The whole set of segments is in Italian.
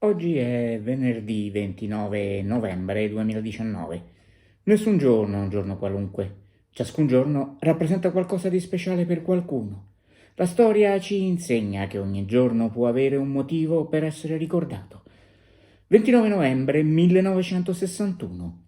Oggi è venerdì 29 novembre 2019. Nessun giorno è un giorno qualunque. Ciascun giorno rappresenta qualcosa di speciale per qualcuno. La storia ci insegna che ogni giorno può avere un motivo per essere ricordato. 29 novembre 1961.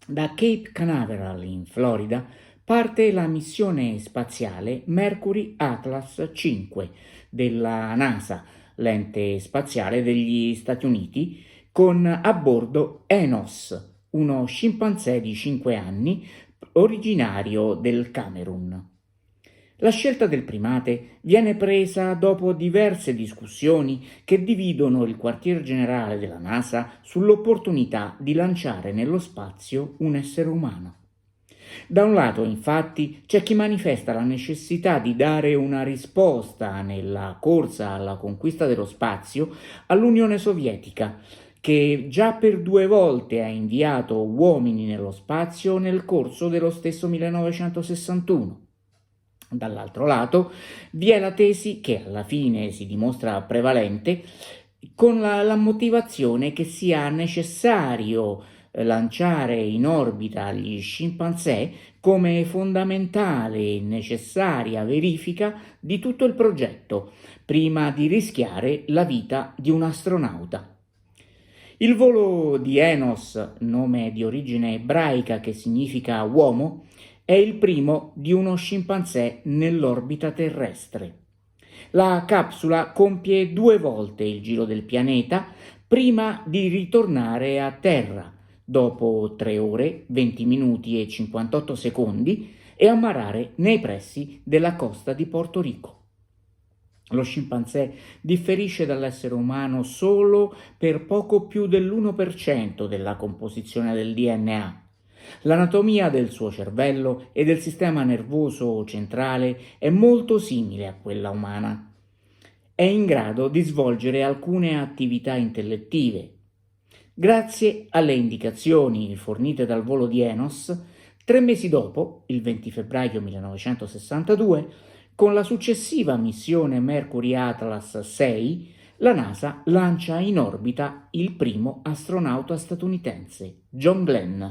Da Cape Canaveral in Florida parte la missione spaziale Mercury Atlas 5 della NASA, l'ente spaziale degli Stati Uniti, con a bordo Enos, uno scimpanzé di 5 anni originario del Camerun. La scelta del primate viene presa dopo diverse discussioni che dividono il quartier generale della NASA sull'opportunità di lanciare nello spazio un essere umano. Da un lato, infatti, c'è chi manifesta la necessità di dare una risposta nella corsa alla conquista dello spazio all'Unione Sovietica, che già per 2 volte ha inviato uomini nello spazio nel corso dello stesso 1961. Dall'altro lato, vi è la tesi che alla fine si dimostra prevalente con la motivazione che sia necessario lanciare in orbita gli scimpanzé come fondamentale e necessaria verifica di tutto il progetto, prima di rischiare la vita di un astronauta. Il volo di Enos, nome di origine ebraica che significa uomo, è il primo di uno scimpanzé nell'orbita terrestre. La capsula compie 2 volte il giro del pianeta prima di ritornare a Terra, dopo 3 ore, 20 minuti e 58 secondi, e ammarrare nei pressi della costa di Porto Rico. Lo scimpanzé differisce dall'essere umano solo per poco più dell'1% della composizione del DNA. L'anatomia del suo cervello e del sistema nervoso centrale è molto simile a quella umana. È in grado di svolgere alcune attività intellettive. Grazie alle indicazioni fornite dal volo di Enos, 3 mesi dopo, il 20 febbraio 1962, con la successiva missione Mercury Atlas 6, la NASA lancia in orbita il primo astronauta statunitense, John Glenn.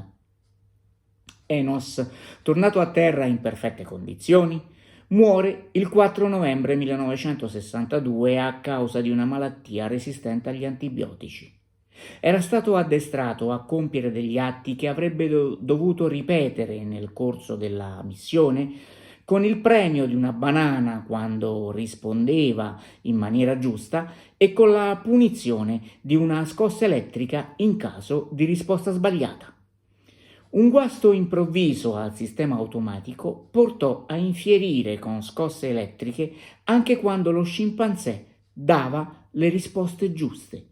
Enos, tornato a Terra in perfette condizioni, muore il 4 novembre 1962 a causa di una malattia resistente agli antibiotici. Era stato addestrato a compiere degli atti che avrebbe dovuto ripetere nel corso della missione, con il premio di una banana quando rispondeva in maniera giusta e con la punizione di una scossa elettrica in caso di risposta sbagliata. Un guasto improvviso al sistema automatico portò a infierire con scosse elettriche anche quando lo scimpanzé dava le risposte giuste.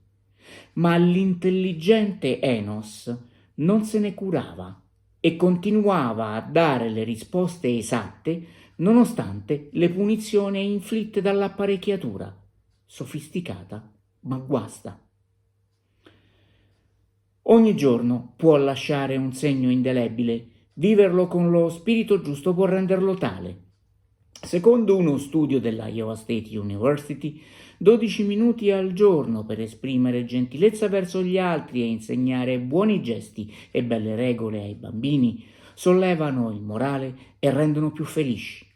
Ma l'intelligente Enos non se ne curava e continuava a dare le risposte esatte nonostante le punizioni inflitte dall'apparecchiatura, sofisticata ma guasta. Ogni giorno può lasciare un segno indelebile, viverlo con lo spirito giusto può renderlo tale. Secondo uno studio della Iowa State University, 12 minuti al giorno per esprimere gentilezza verso gli altri e insegnare buoni gesti e belle regole ai bambini sollevano il morale e rendono più felici.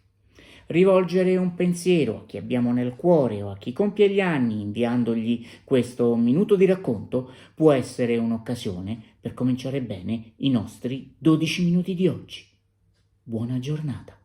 Rivolgere un pensiero a chi abbiamo nel cuore o a chi compie gli anni inviandogli questo minuto di racconto può essere un'occasione per cominciare bene i nostri 12 minuti di oggi. Buona giornata.